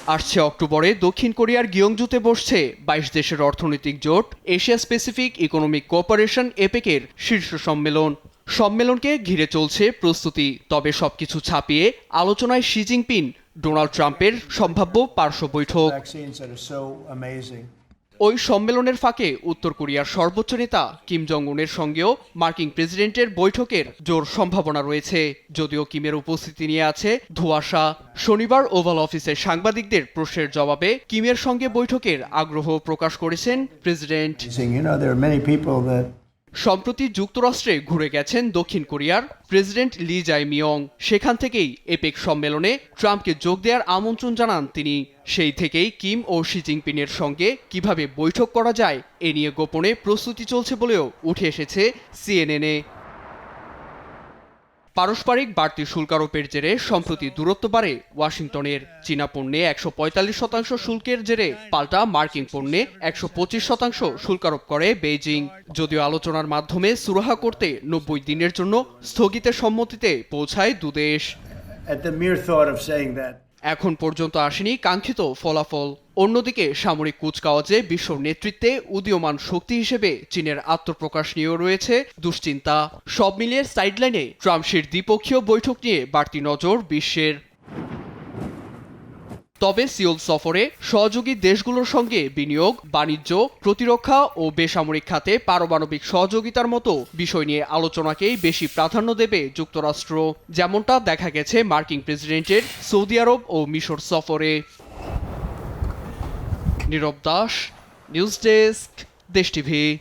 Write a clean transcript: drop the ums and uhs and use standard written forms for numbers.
আসছে অক্টোবরে দক্ষিণ কোরিয়ার গিয়ংজুতে বসছে ২২ দেশের অর্থনৈতিক জোট এশিয়া প্যাসিফিক ইকোনমিক কোঅপারেশন এপেকের শীর্ষ সম্মেলন। সম্মেলনকে ঘিরে চলছে প্রস্তুতি, তবে সবকিছু ছাপিয়ে আলোচনায় শি জিনপিং ডোনাল্ড ট্রাম্পের সম্ভাব্য পার্শ্ব বৈঠক। ওই সম্মেলনের ফাঁকে উত্তর কোরিয়ার সর্বোচ্চ নেতা কিম জং উনের সঙ্গেও মার্কিন প্রেসিডেন্টের বৈঠকের জোর সম্ভাবনা রয়েছে, যদিও কিমের উপস্থিতি নিয়ে আছে ধোঁয়াশা। শনিবার ওভাল অফিসে সাংবাদিকদের প্রশ্নের জবাবে কিমের সঙ্গে বৈঠকের আগ্রহ প্রকাশ করেছেন প্রেসিডেন্ট। সম্প্রতি যুক্তরাষ্ট্রে ঘুরে গেছেন দক্ষিণ কোরিয়ার প্রেসিডেন্ট লি জাই মিয়ং। সেখান থেকেই এপেক সম্মেলনে ট্রাম্পকে যোগ দেওয়ার আমন্ত্রণ জানান তিনি। সেই থেকেই কিম ও শি জিনপিংয়ের সঙ্গে কিভাবে বৈঠক করা যায় এ নিয়ে গোপনে প্রস্তুতি চলছে বলেও উঠে এসেছে সিএনএনে। পারস্পরিক বাড়তি শুল্ক আরোপের জেরে সম্প্রতি দূরত্ব বাড়ে ওয়াশিংটনের। চীনা পণ্যে ১৪৫% শুল্কের জেরে পাল্টা মার্কিন পণ্যে ১২৫% শুল্ক আরোপ করে বেইজিং। যদিও আলোচনার মাধ্যমে সুরাহা করতে ৯০ দিনের জন্য স্থগিতের সম্মতিতে পৌঁছায় দুদেশ। এখন পর্যন্ত আসেনি কাঙ্ক্ষিত ফলাফল। অন্যদিকে সামরিক কুচকাওয়াজে বিশ্ব নেতৃত্বে উদীয়মান শক্তি হিসেবে চীনের আত্মপ্রকাশ নিয়েও রয়েছে দুশ্চিন্তা। সব মিলিয়ে সাইডলাইনে ট্রাম্প-শির দ্বিপক্ষীয় বৈঠক নিয়ে বাড়তি নজর বিশ্বের। তবে সিওল সফরে সহযোগী দেশগুলোর সঙ্গে বিনিয়োগ, বাণিজ্য, প্রতিরক্ষা ও বেসামরিক খাতে পারমাণবিক সহযোগিতার মতো বিষয় নিয়ে আলোচনাকেই বেশি প্রাধান্য দেবে যুক্তরাষ্ট্র, যেমনটা দেখা গেছে মার্কিন প্রেসিডেন্টের সৌদি আরব ও মিশর সফরে। নীরব দাস, নিউজ ডেস্ক, দেশ টিভি।